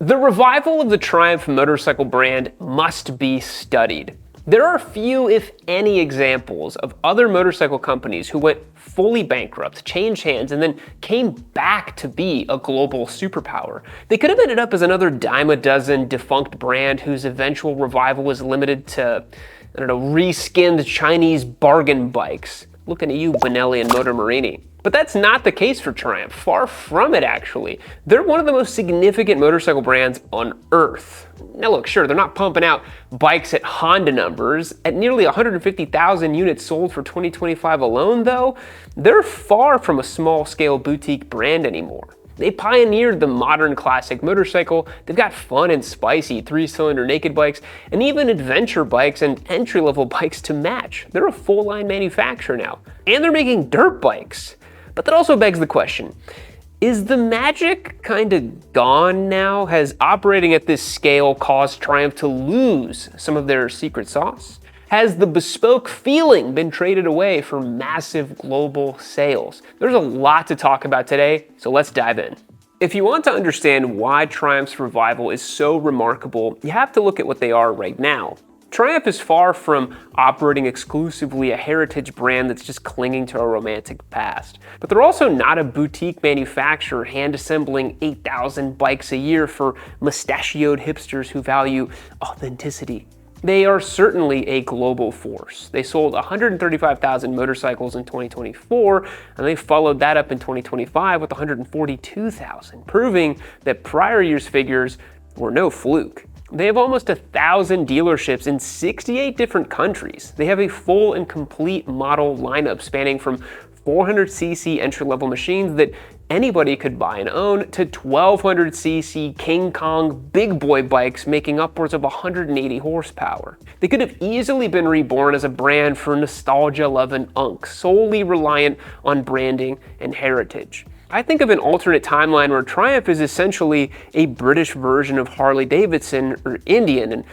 The revival of the Triumph motorcycle brand must be studied. There are few, if any, examples of other motorcycle companies who went fully bankrupt, changed hands, and then came back to be a global superpower. They could have ended up as another dime a dozen defunct brand whose eventual revival was limited to, reskinned Chinese bargain bikes. Looking at you, Benelli and Motor Marini. But that's not the case for Triumph. Far from it, actually. They're one of the most significant motorcycle brands on Earth. Now look, sure, they're not pumping out bikes at Honda numbers. At nearly 150,000 units sold for 2025 alone, though, they're far from a small-scale boutique brand anymore. They pioneered the modern classic motorcycle. They've got fun and spicy 3-cylinder naked bikes, and even adventure bikes and entry-level bikes to match. They're a full-line manufacturer now. And they're making dirt bikes. But that also begs the question, is the magic kinda gone now? Has operating at this scale caused Triumph to lose some of their secret sauce? Has the bespoke feeling been traded away for massive global sales? There's a lot to talk about today, so let's dive in. If you want to understand why Triumph's revival is so remarkable, you have to look at what they are right now. Triumph is far from operating exclusively a heritage brand that's just clinging to a romantic past. But they're also not a boutique manufacturer hand-assembling 8,000 bikes a year for mustachioed hipsters who value authenticity. They are certainly a global force. They sold 135,000 motorcycles in 2024, and they followed that up in 2025 with 142,000, proving that prior year's figures were no fluke. They have almost 1,000 dealerships in 68 different countries. They have a full and complete model lineup spanning from 400cc entry-level machines that anybody could buy and own to 1,200cc King Kong big boy bikes making upwards of 180 horsepower. They could have easily been reborn as a brand for nostalgia love and unk, solely reliant on branding and heritage. I think of an alternate timeline where Triumph is essentially a British version of Harley-Davidson or Indian, and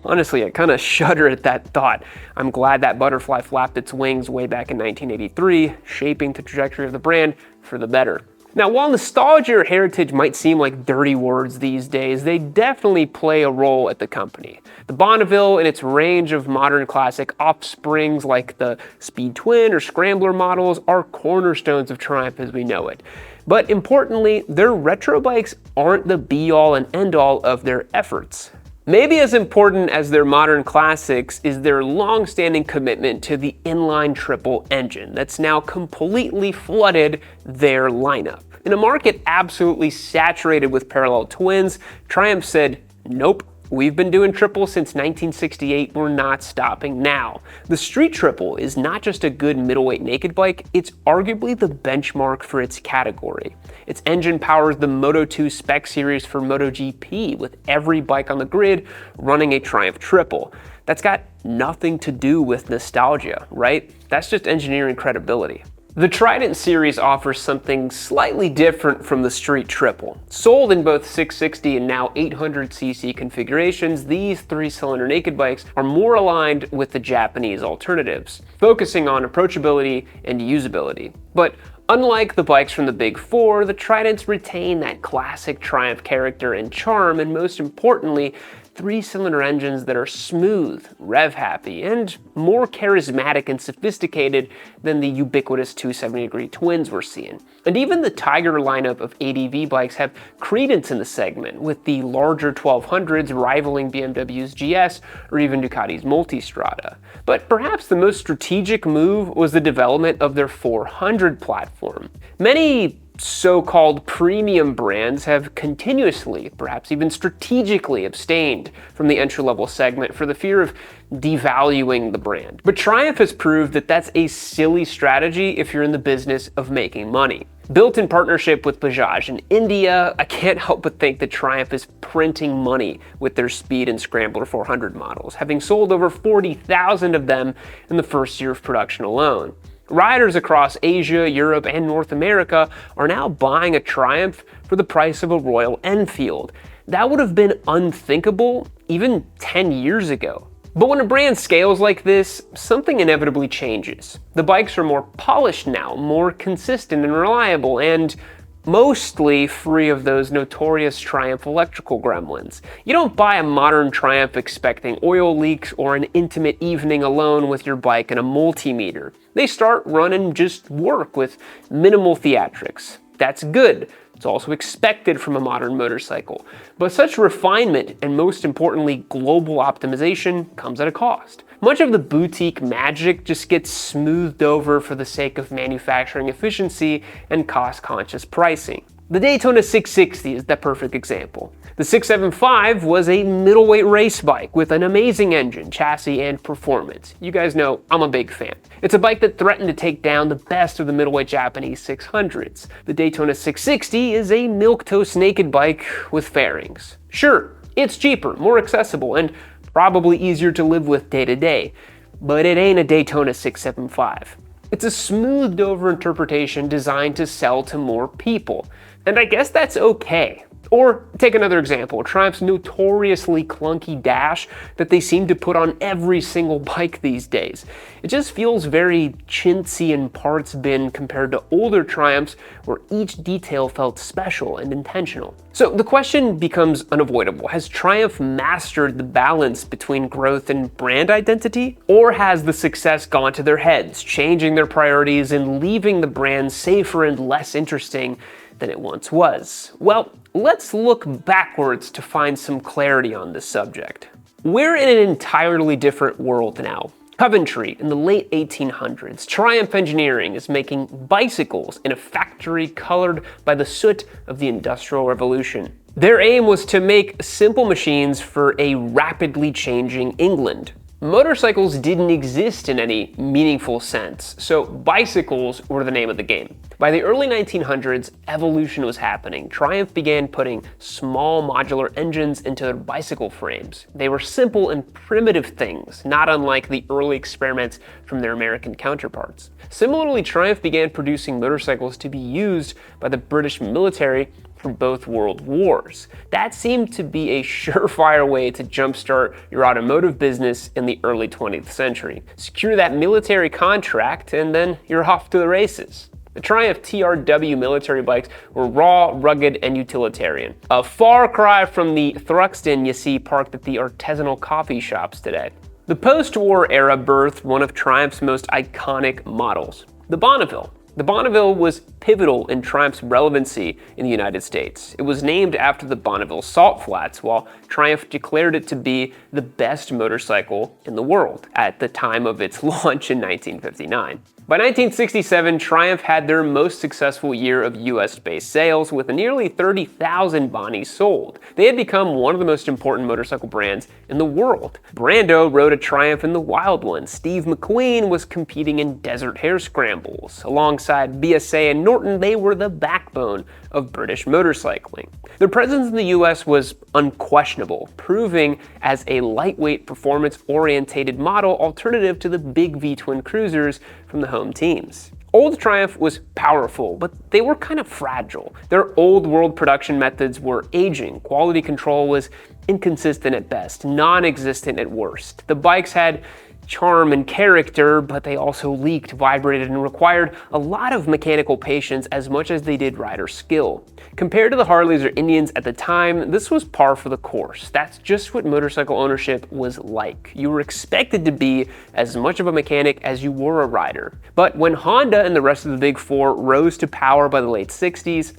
honestly, I kind of shudder at that thought. I'm glad that butterfly flapped its wings way back in 1983, shaping the trajectory of the brand for the better. Now, while nostalgia or heritage might seem like dirty words these days, they definitely play a role at the company. The Bonneville and its range of modern classic offsprings like the Speed Twin or Scrambler models are cornerstones of Triumph as we know it. But importantly, their retro bikes aren't the be-all and end-all of their efforts. Maybe as important as their modern classics is their long-standing commitment to the inline triple engine that's now completely flooded their lineup. In a market absolutely saturated with parallel twins, Triumph said, nope. We've been doing triple since 1968, we're not stopping now. The Street Triple is not just a good middleweight naked bike, it's arguably the benchmark for its category. Its engine powers the Moto2 spec series for MotoGP, with every bike on the grid running a Triumph Triple. That's got nothing to do with nostalgia, right? That's just engineering credibility. The Trident series offers something slightly different from the Street Triple. Sold in both 660 and now 800cc configurations, these 3-cylinder naked bikes are more aligned with the Japanese alternatives, focusing on approachability and usability. But unlike the bikes from the Big Four, the Tridents retain that classic Triumph character and charm, and most importantly, 3-cylinder engines that are smooth, rev-happy, and more charismatic and sophisticated than the ubiquitous 270-degree twins we're seeing. And even the Tiger lineup of ADV bikes have credence in the segment, with the larger 1200s rivaling BMW's GS or even Ducati's Multistrada. But perhaps the most strategic move was the development of their 400 platform. Many so-called premium brands have continuously, perhaps even strategically, abstained from the entry-level segment for the fear of devaluing the brand. But Triumph has proved that that's a silly strategy if you're in the business of making money. Built in partnership with Bajaj in India, I can't help but think that Triumph is printing money with their Speed and Scrambler 400 models, having sold over 40,000 of them in the first year of production alone. Riders across Asia, Europe, and North America are now buying a Triumph for the price of a Royal Enfield. That would have been unthinkable even 10 years ago. But when a brand scales like this, something inevitably changes. The bikes are more polished now, more consistent and reliable, and mostly free of those notorious Triumph electrical gremlins. You don't buy a modern Triumph expecting oil leaks or an intimate evening alone with your bike and a multimeter. They start, run, and just work with minimal theatrics. That's good. It's also expected from a modern motorcycle. But such refinement and, most importantly, global optimization comes at a cost. Much of the boutique magic just gets smoothed over for the sake of manufacturing efficiency and cost-conscious pricing. The Daytona 660 is the perfect example. The 675 was a middleweight race bike with an amazing engine, chassis, and performance. You guys know I'm a big fan. It's a bike that threatened to take down the best of the middleweight Japanese 600s. The Daytona 660 is a milquetoast naked bike with fairings. Sure, it's cheaper, more accessible, and probably easier to live with day to day, but it ain't a Daytona 675. It's a smoothed over interpretation designed to sell to more people. And I guess that's okay. Or take another example, Triumph's notoriously clunky dash that they seem to put on every single bike these days. It just feels very chintzy and parts bin compared to older Triumphs where each detail felt special and intentional. So the question becomes unavoidable. Has Triumph mastered the balance between growth and brand identity? Or has the success gone to their heads, changing their priorities and leaving the brand safer and less interesting than it once was? Well, let's look backwards to find some clarity on this subject. We're in an entirely different world now. Coventry in the late 1800s, Triumph Engineering is making bicycles in a factory colored by the soot of the Industrial Revolution. Their aim was to make simple machines for a rapidly changing England. Motorcycles didn't exist in any meaningful sense, so bicycles were the name of the game. By the early 1900s, evolution was happening. Triumph began putting small modular engines into their bicycle frames. They were simple and primitive things, not unlike the early experiments from their American counterparts. Similarly, Triumph began producing motorcycles to be used by the British military for both world wars. That seemed to be a surefire way to jumpstart your automotive business in the early 20th century. Secure that military contract and then you're off to the races. The Triumph TRW military bikes were raw, rugged, and utilitarian. A far cry from the Thruxton you see parked at the artisanal coffee shops today. The post-war era birthed one of Triumph's most iconic models, the Bonneville. The Bonneville was pivotal in Triumph's relevancy in the United States. It was named after the Bonneville salt flats, while Triumph declared it to be the best motorcycle in the world at the time of its launch in 1959. By 1967, Triumph had their most successful year of US-based sales with nearly 30,000 Bonnies sold. They had become one of the most important motorcycle brands in the world. Brando rode a Triumph in the Wild One. Steve McQueen was competing in desert hare scrambles. Alongside BSA and Norton, they were the backbone of British motorcycling. Their presence in the US was unquestionable, proving as a lightweight, performance-orientated model alternative to the big V-twin cruisers from the home teams. Old Triumph was powerful, but they were kind of fragile. Their old world production methods were aging. Quality control was inconsistent at best, non-existent at worst. The bikes had charm and character, but they also leaked, vibrated, and required a lot of mechanical patience as much as they did rider skill. Compared to the Harleys or Indians at the time, this was par for the course. That's just what motorcycle ownership was like. You were expected to be as much of a mechanic as you were a rider. But when Honda and the rest of the Big Four rose to power by the late 60s,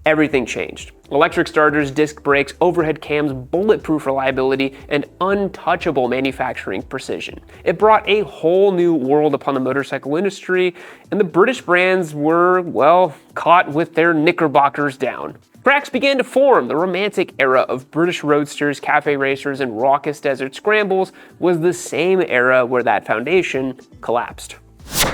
everything changed. Electric starters, disc brakes, overhead cams, bulletproof reliability, and untouchable manufacturing precision. It brought a whole new world upon the motorcycle industry, and the British brands were, well, caught with their knickerbockers down. Cracks began to form. The romantic era of British roadsters, cafe racers, and raucous desert scrambles was the same era where that foundation collapsed.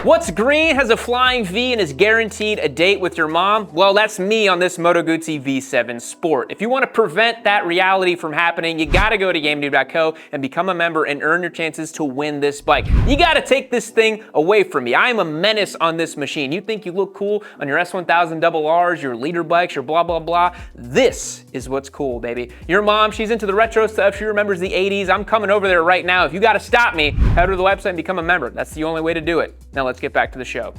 What's green, has a flying V, and is guaranteed a date with your mom? Well, that's me on this Moto Guzzi V7 Sport. If you want to prevent that reality from happening, you gotta go to GameDude.co and become a member and earn your chances to win this bike. You gotta take this thing away from me. I am a menace on this machine. You think you look cool on your S1000 RRs, your leader bikes, your blah, blah, blah. This is what's cool, baby. Your mom, she's into the retro stuff. She remembers the 80s. I'm coming over there right now. If you gotta stop me, head to the website and become a member. That's the only way to do it. Now let's get back to the show.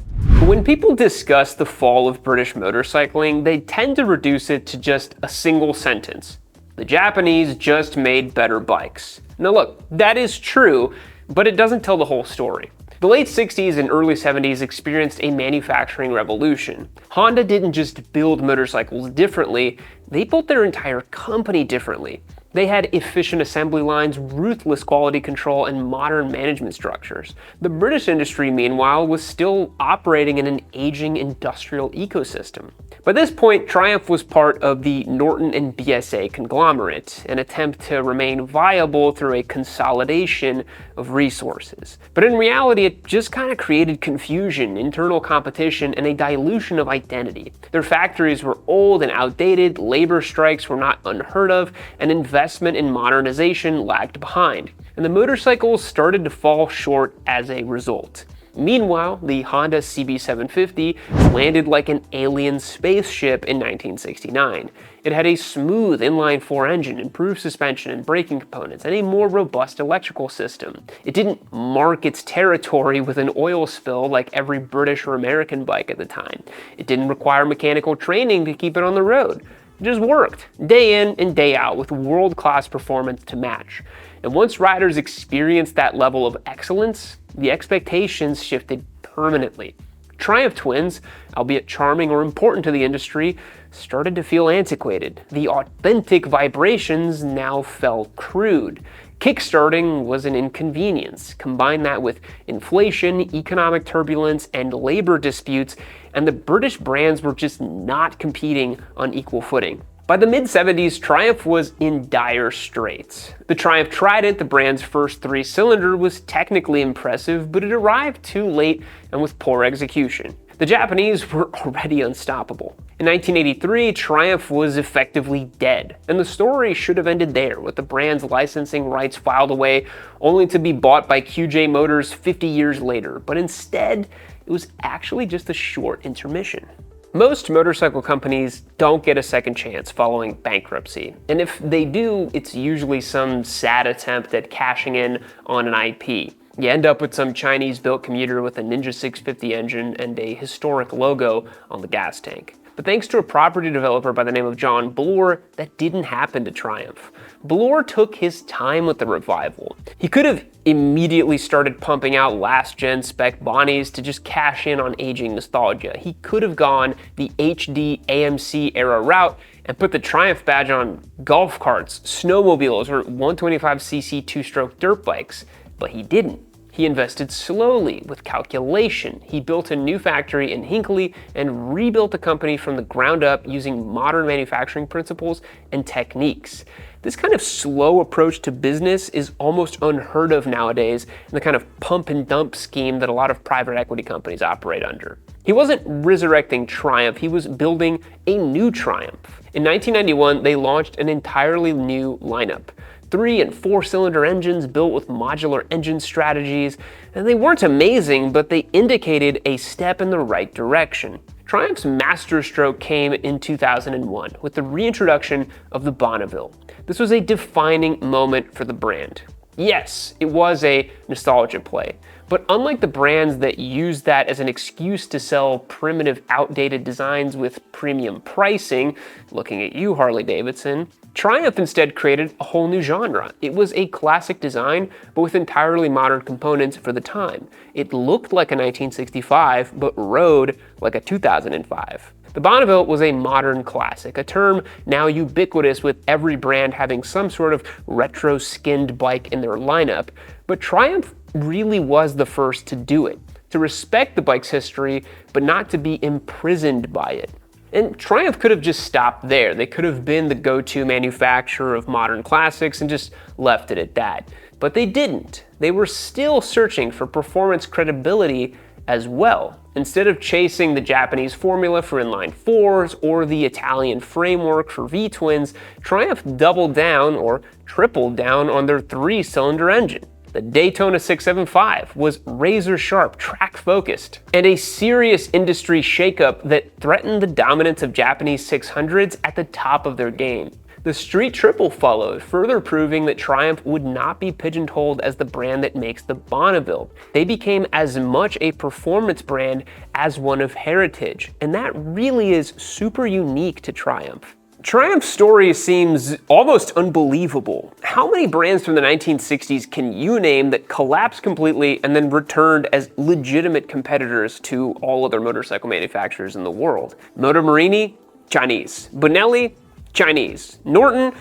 When people discuss the fall of British motorcycling, they tend to reduce it to just a single sentence. The Japanese just made better bikes. Now look, that is true, but it doesn't tell the whole story. The late 60s and early 70s experienced a manufacturing revolution. Honda didn't just build motorcycles differently, they built their entire company differently. They had efficient assembly lines, ruthless quality control, and modern management structures. The British industry, meanwhile, was still operating in an aging industrial ecosystem. By this point, Triumph was part of the Norton and BSA conglomerate, an attempt to remain viable through a consolidation of resources. But in reality, it just kind of created confusion, internal competition, and a dilution of identity. Their factories were old and outdated, labor strikes were not unheard of, and investment in modernization lagged behind. And the motorcycles started to fall short as a result. Meanwhile, the Honda CB750 landed like an alien spaceship in 1969. It had a smooth inline-4 engine, improved suspension and braking components, and a more robust electrical system. It didn't mark its territory with an oil spill like every British or American bike at the time. It didn't require mechanical training to keep it on the road. It just worked, day in and day out, with world-class performance to match. And once riders experienced that level of excellence, the expectations shifted permanently. Triumph twins, albeit charming or important to the industry, started to feel antiquated. The authentic vibrations now felt crude. Kickstarting was an inconvenience. Combine that with inflation, economic turbulence, and labor disputes, and the British brands were just not competing on equal footing. By the mid-70s, Triumph was in dire straits. The Triumph Trident, the brand's first three-cylinder, was technically impressive, but it arrived too late and with poor execution. The Japanese were already unstoppable. In 1983, Triumph was effectively dead, and the story should have ended there, with the brand's licensing rights filed away, only to be bought by QJ Motors 50 years later. But instead, it was actually just a short intermission. Most motorcycle companies don't get a second chance following bankruptcy, and if they do, it's usually some sad attempt at cashing in on an IP. You end up with some Chinese-built commuter with a Ninja 650 engine and a historic logo on the gas tank. But thanks to a property developer by the name of John Bloor, that didn't happen to Triumph. Bloor took his time with the revival. He could have immediately started pumping out last-gen spec Bonnies to just cash in on aging nostalgia. He could have gone the HD AMC era route and put the Triumph badge on golf carts, snowmobiles, or 125cc two-stroke dirt bikes, but he didn't. He invested slowly, with calculation. He built a new factory in Hinckley and rebuilt the company from the ground up using modern manufacturing principles and techniques. This kind of slow approach to business is almost unheard of nowadays in the kind of pump and dump scheme that a lot of private equity companies operate under. He wasn't resurrecting Triumph, he was building a new Triumph. In 1991, they launched an entirely new lineup. 3- and 4-cylinder engines built with modular engine strategies, and they weren't amazing, but they indicated a step in the right direction. Triumph's masterstroke came in 2001 with the reintroduction of the Bonneville. This was a defining moment for the brand. Yes, it was a nostalgia play, but unlike the brands that use that as an excuse to sell primitive, outdated designs with premium pricing, looking at you, Harley-Davidson, Triumph instead created a whole new genre. It was a classic design, but with entirely modern components for the time. It looked like a 1965, but rode like a 2005. The Bonneville was a modern classic, a term now ubiquitous with every brand having some sort of retro-skinned bike in their lineup, but Triumph really was the first to do it, to respect the bike's history, but not to be imprisoned by it. And Triumph could have just stopped there. They could have been the go-to manufacturer of modern classics and just left it at that. But they didn't. They were still searching for performance credibility as well. Instead of chasing the Japanese formula for inline fours or the Italian framework for V-twins, Triumph doubled down or tripled down on their 3-cylinder engine. The Daytona 675 was razor-sharp, track-focused, and a serious industry shakeup that threatened the dominance of Japanese 600s at the top of their game. The Street Triple followed, further proving that Triumph would not be pigeonholed as the brand that makes the Bonneville. They became as much a performance brand as one of heritage, and that really is super unique to Triumph. Triumph's story seems almost unbelievable. How many brands from the 1960s can you name that collapsed completely and then returned as legitimate competitors to all other motorcycle manufacturers in the world? Moto Morini, Chinese. Bonelli, Chinese. Norton,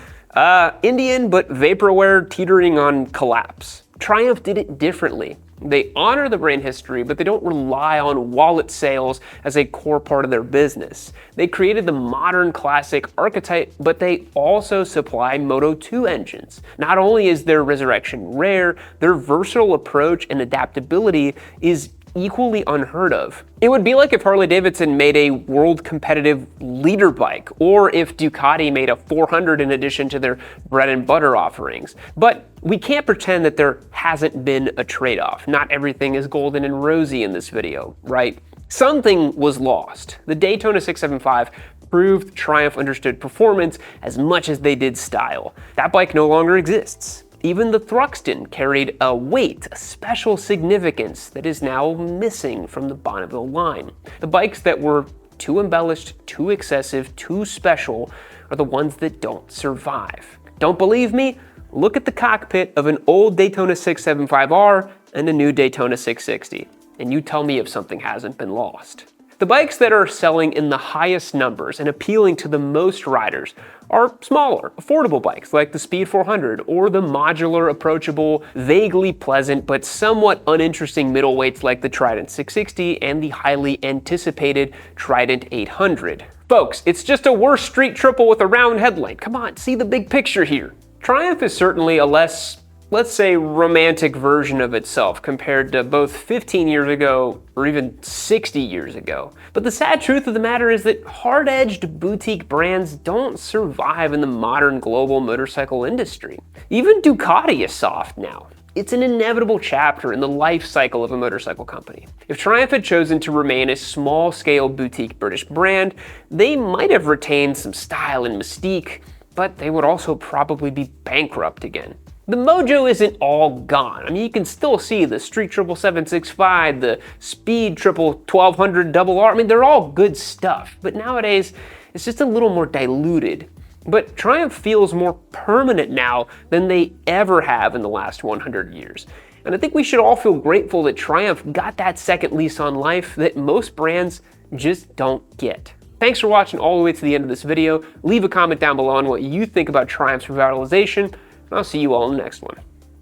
Indian, but vaporware teetering on collapse. Triumph did it differently. They honor the brand history, but they don't rely on wallet sales as a core part of their business. They created the modern classic archetype, but they also supply Moto 2 engines. Not only is their resurrection rare, their versatile approach and adaptability is equally unheard of. It would be like if Harley-Davidson made a world competitive leader bike, or if Ducati made a 400 in addition to their bread and butter offerings. But we can't pretend that there hasn't been a trade-off. Not everything is golden and rosy in this video, right? Something was lost. The Daytona 675 proved Triumph understood performance as much as they did style. That bike no longer exists. Even the Thruxton carried a weight, a special significance that is now missing from the Bonneville line. The bikes that were too embellished, too excessive, too special are the ones that don't survive. Don't believe me? Look at the cockpit of an old Daytona 675R and a new Daytona 660, and you tell me if something hasn't been lost. The bikes that are selling in the highest numbers and appealing to the most riders are smaller, affordable bikes like the Speed 400 or the modular, approachable, vaguely pleasant but somewhat uninteresting middleweights like the Trident 660 and the highly anticipated Trident 800. Folks, it's just a worse Street Triple with a round headlight. Come on, see the big picture here. Triumph is certainly a less, let's say, romantic version of itself compared to both 15 years ago or even 60 years ago. But the sad truth of the matter is that hard-edged boutique brands don't survive in the modern global motorcycle industry. Even Ducati is soft now. It's an inevitable chapter in the life cycle of a motorcycle company. If Triumph had chosen to remain a small-scale boutique British brand, they might have retained some style and mystique, but they would also probably be bankrupt again. The mojo isn't all gone. I mean, you can still see the Street Triple 765, the Speed Triple 1200 RR. I mean, they're all good stuff, but nowadays it's just a little more diluted. But Triumph feels more permanent now than they ever have in the last 100 years. And I think we should all feel grateful that Triumph got that second lease on life that most brands just don't get. Thanks for watching all the way to the end of this video. Leave a comment down below on what you think about Triumph's revitalization, and I'll see you all in the next one.